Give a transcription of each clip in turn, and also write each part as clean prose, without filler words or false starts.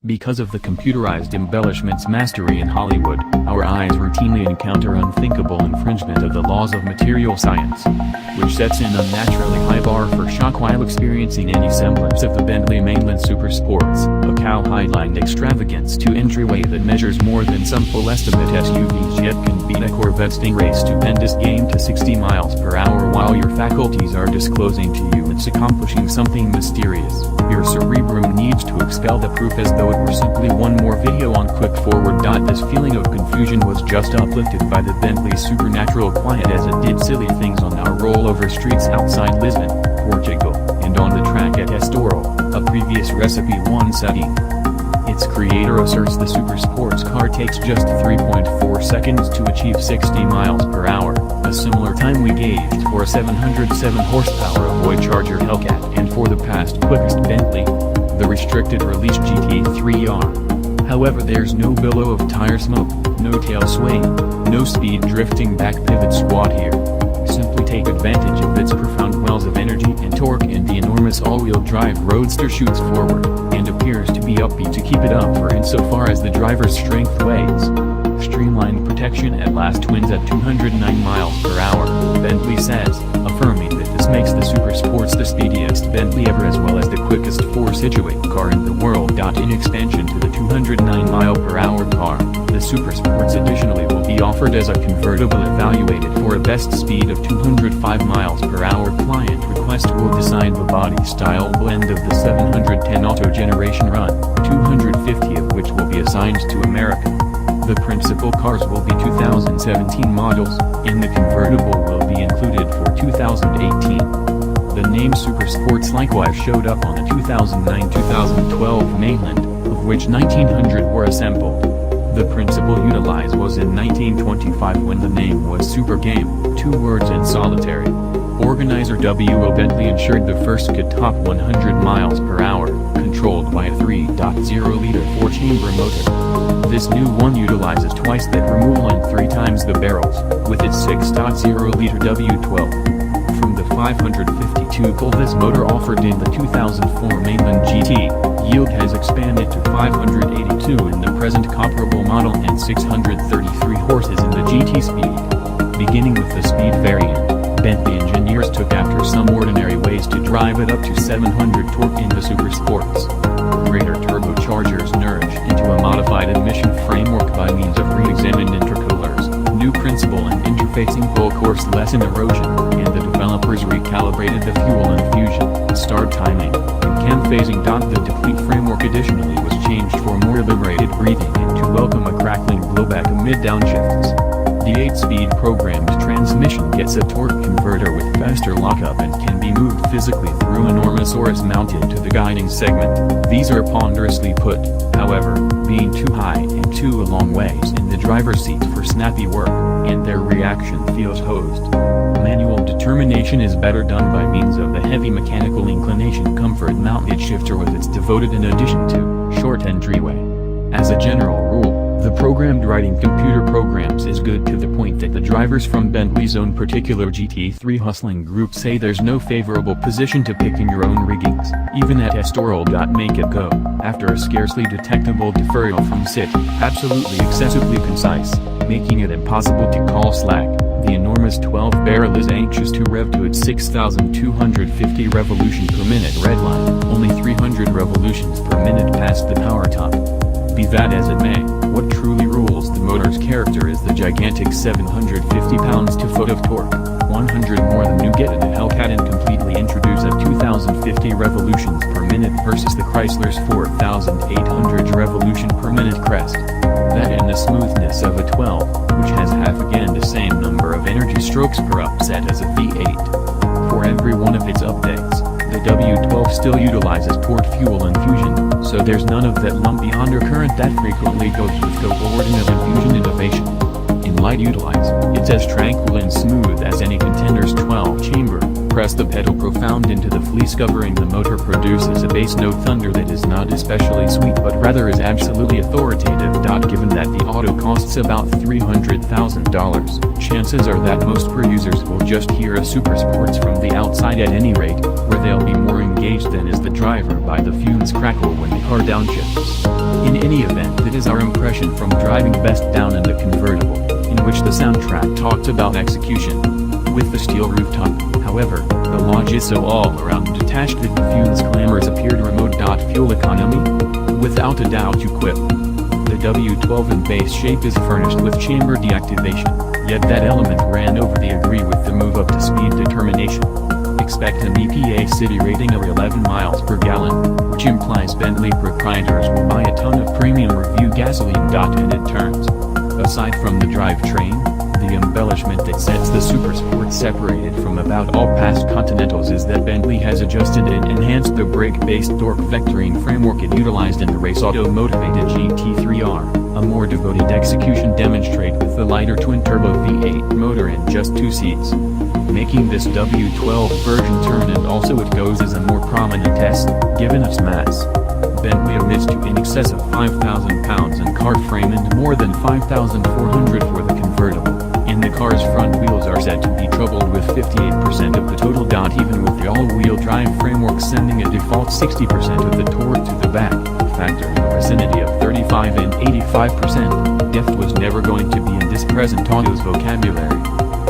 Because of the computerized embellishments mastery in Hollywood, our eyes routinely encounter unthinkable infringement of the laws of material science, which sets an unnaturally high bar for shock while experiencing any semblance of the Bentley Mainland Supersports, a cowhide-lined extravagance two-entryway that measures more than some full estimate SUVs yet can beat a Corvette Stingray Stupendous Game to 60 miles per hour while your faculties are disclosing to you it's accomplishing something mysterious. Your cerebrum needs to expel the proof as though it were simply one more video on quick forward.This feeling of confusion was just uplifted by the Bentley supernatural quiet as it did silly things on our rollover streets outside Lisbon, Portugal, and on the track at Estoril, a previous recipe one setting. Its creator asserts the Supersports car takes just 3.4 seconds to achieve 60 miles per hour, a similar time we gauged for a 707 horsepower Avoid Charger Hellcat and for the past quickest Bentley, the restricted release GT3R. However, there's no billow of tire smoke, no tail sway, no speed drifting back pivot squat here. Simply take advantage of its profound wells of energy and torque, and the enormous all-wheel drive roadster shoots forward, and appears to be upbeat to keep it up for insofar as the driver's strength weighs. Streamlined protection at last wins at 209 miles per hour, Bentley says, affirming that this makes the Supersports the speediest Bentley ever as well as the quickest four-situate car in the world. In expansion to the 209 mile per hour car, the Supersports additionally will be offered as a convertible evaluated for a best speed of 205 miles per hour. Client request will decide the body style blend of the 710 auto generation run, 250 of which will be assigned to America. The principal cars will be 2017 models, and the convertible will be included for 2018. The name Supersports likewise showed up on the 2009-2012 Mainland, of which 1900 were assembled. The principle utilized was in 1925 when the name was Super Game, 2 words in solitary. Organizer W.O. Bentley ensured the first could top 100 miles per hour, controlled by a 3.0-liter 4-chamber motor. This new one utilizes twice that removal and 3 times the barrels, with its 6.0-liter W12. From the 552 pull this motor offered in the 2004 Mainland GT, yield has expanded to 582 in the present comparable model and 633 horses in the GT speed. Beginning with the speed variant, Bentley engineers took after some ordinary ways to drive it up to 700 torque in the Supersports. Greater turbochargers merged into a modified emission framework by means of re-examined intercoolers, new principal and interfacing full course lessen erosion, and the developers recalibrated the fuel infusion, start timing, and cam phasing.The deplete framework additionally was changed for more liberated breathing and to welcome a crackling blowback amid downshifts. The 8-speed programmed transmission gets a torque converter with faster lockup and can be moved physically through enormous oars mounted to the guiding segment. These are ponderously put, however, being too high and too a long ways in the driver's seat for snappy work, and their reaction feels hosed. Manual determination is better done by means of the heavy mechanical inclination comfort mounted shifter with its devoted in addition to short entryway. As a general rule, the programmed writing computer programs is good to the point that the drivers from Bentley's own particular GT3 hustling group say there's no favorable position to pick in your own riggings, even at Estoril.Make It Go After a scarcely detectable deferral from sit, absolutely excessively concise, making it impossible to call slack. The enormous 12-barrel is anxious to rev to its 6,250 revolution per minute redline, only 300 revolutions per minute past the power top. Be that as it may, what truly rules the motor's character is the gigantic 750 pounds-to-foot of torque, 100 more than you get in a Hellcat and completely introduce at 2,050 revolutions per minute versus the Chrysler's 4,800 revolution per minute crest. That and the smoothness of a 12, which has half again the same number of energy strokes per upset as a V8. For every one of its updates, the W12 still utilizes port fuel infusion, so so there's none of that lumpy undercurrent that frequently goes with coordinate infusion innovation. In light utilize, it's as tranquil and smooth as any contender's 12-chamber. Press the pedal profound into the fleece covering the motor produces a bass note thunder that is not especially sweet but rather is absolutely authoritative.Given that the auto costs about $300,000. Chances are that most per users will just hear a Supersports from the outside at any rate, where they'll be more engaged than is the driver by the fumes crackle when the car downshifts. In any event, that is our impression from driving best down in the convertible, in which the soundtrack talked about execution. With the steel rooftop, however, the lodge is so all-around detached that the fumes clamors appeared remote. Fuel economy? Without a doubt you quip. The W12 in base shape is furnished with chamber deactivation, yet that element ran over the agree with the move up to speed determination. Expect an EPA city rating of 11 miles per gallon, which implies Bentley proprietors will buy a ton of premium review gasoline. And it turns. Aside from the drivetrain, the embellishment that sets the Supersports separated from about all past Continentals is that Bentley has adjusted and enhanced the brake-based torque vectoring framework it utilized in the race auto-motivated GT3R, a more devoted execution demonstrate with the lighter twin-turbo V8 motor and just 2 seats. Making this W12 version turn, and also it goes as a more prominent S, given its mass. Bentley admits to in excess of 5,000 pounds in car frame and more than 5,400 for the convertible, and the car's front wheels are said to be troubled with 58% of the total. Even with the all-wheel drive framework sending a default 60% of the torque to the back, factor in the vicinity of 35 and 85%, deft was never going to be in this present auto's vocabulary.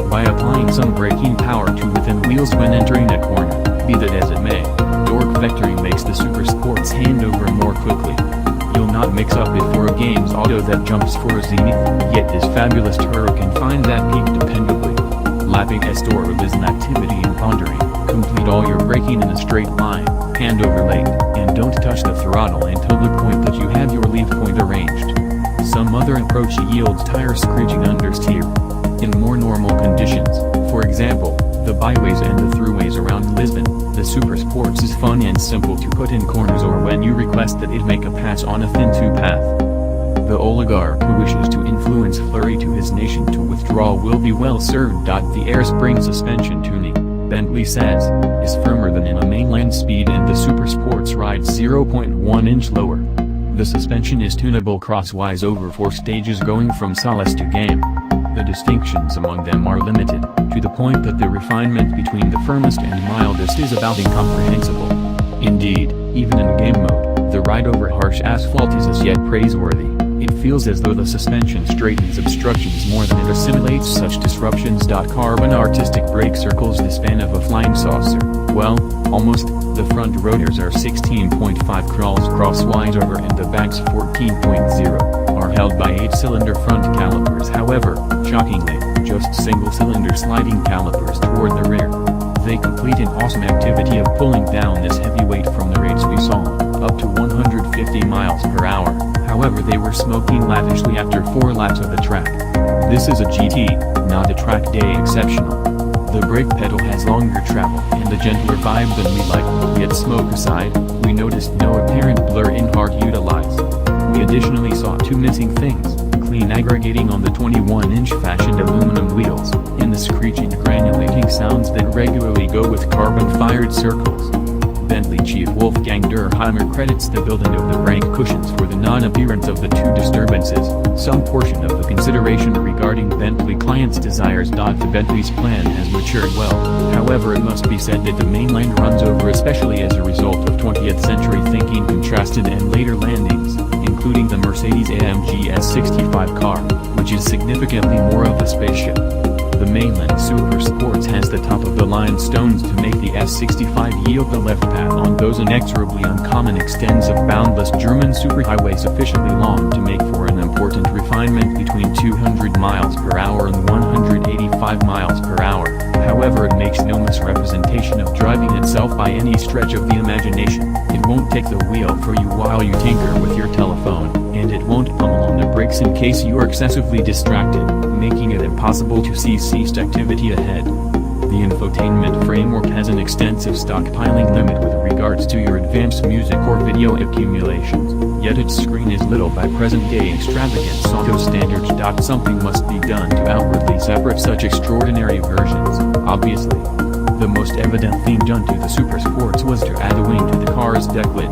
By applying some braking power to within wheels when entering a corner, be that as it may, torque vectoring makes the Supersports hand over more quickly. You'll not mix up it for a game's auto that jumps for a zenith, yet this fabulous Turo can find that peak dependably. Lapping Estoril is an activity in pondering. Complete all your braking in a straight line, hand over leg, and don't touch the throttle until the point that you have your leave point arranged. Some other approach yields tire screeching understeer. In more normal conditions, for example, the byways and the throughways around Lisbon, the Supersports is fun and simple to put in corners or when you request that it make a pass on a thin two-path. The oligarch who wishes to influence flurry to his nation to withdraw will be well served. The air spring suspension tuning, Bentley says, is firmer than in a mainland speed and the Supersports rides 0.1 inch lower. The suspension is tunable crosswise over 4 stages going from solace to game. The distinctions among them are limited, to the point that the refinement between the firmest and mildest is about incomprehensible. Indeed, even in game mode, the ride over harsh asphalt is as yet praiseworthy. It feels as though the suspension straightens obstructions more than it assimilates such disruptions. Carbon artistic brake circles the span of a flying saucer. Well, almost. The front rotors are 16.5 crawls crosswise over and the back's 14.0, are held by 8-cylinder front calipers. However, shockingly, just single-cylinder sliding calipers toward the rear. They complete an awesome activity of pulling down this heavy weight from the rates we saw, up to 150 miles per hour. However, they were smoking lavishly after 4 laps of the track. This is a GT, not a track day exceptional. The brake pedal has longer travel and a gentler vibe than we like, yet smoke aside, we noticed no apparent blur in hard utilize. We additionally saw 2 missing things, clean aggregating on the 21-inch fashioned aluminum wheels, and the screeching granulating sounds that regularly go with carbon-fired circles. Bentley chief Wolfgang Durheimer credits the building of the brake cushions for the non-appearance of the 2 disturbances, some portion of the consideration regarding Bentley clients' desires. The Bentley's plan has matured well, however it must be said that the mainland runs over especially as a result of 20th century thinking contrasted and later landings, including the Mercedes-AMG S65 car, which is significantly more of a spaceship. The Mainland Supersports has the top-of-the-line stones to make the S65 yield the left path on those inexorably uncommon extents of boundless German superhighway sufficiently long to make for an important refinement between 200 miles per hour and 185 miles per hour. However, it makes no misrepresentation of driving itself by any stretch of the imagination. It won't take the wheel for you while you tinker with your telephone, and it won't pummel on the brakes in case you're excessively distracted, making it impossible to see ceased activity ahead. The infotainment framework has an extensive stockpiling limit with regards to your advanced music or video accumulations, yet its screen is little by present-day extravagance auto standards. Something must be done to outwardly separate such extraordinary versions. Obviously, the most evident thing done to the Supersports was to add a wing to the car's deck lid.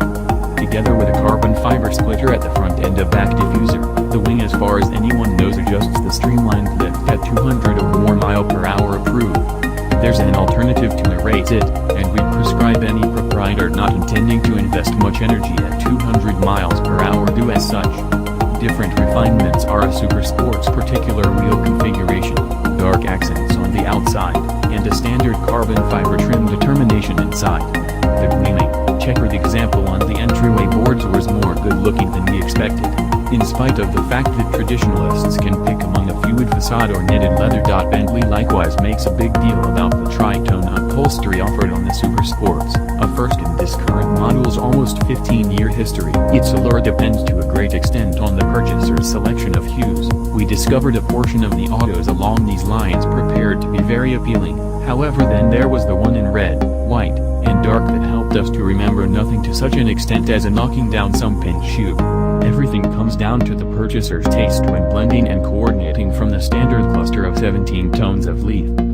Together with a carbon fiber splitter at the front and a back diffuser, the wing, as far as anyone knows, adjusts the streamlined lift at 200 or more mph approved. There's an alternative to erase it, and we prescribe any proprietor not intending to invest much energy at 200 mph do as such. Different refinements are a Supersport's particular wheel configuration, dark accents on the outside, and a standard carbon fiber trim determination inside. The gleaming, checkered example on the entryway boards was more good-looking than we expected, in spite of the fact that traditionalists can pick among a fluid facade or knitted leather. Bentley likewise makes a big deal about the tritone upholstery offered on the Supersports, a first in this current model's almost 15-year history. Its allure depends to a great extent on the purchaser's selection of hues. We discovered a portion of the autos along these lines prepared to be very appealing. However, then there was the one in red, white, and dark that helped us to remember nothing to such an extent as a knocking down some pin shoe. Everything comes down to the purchaser's taste when blending and coordinating from the standard cluster of 17 tones of leaf.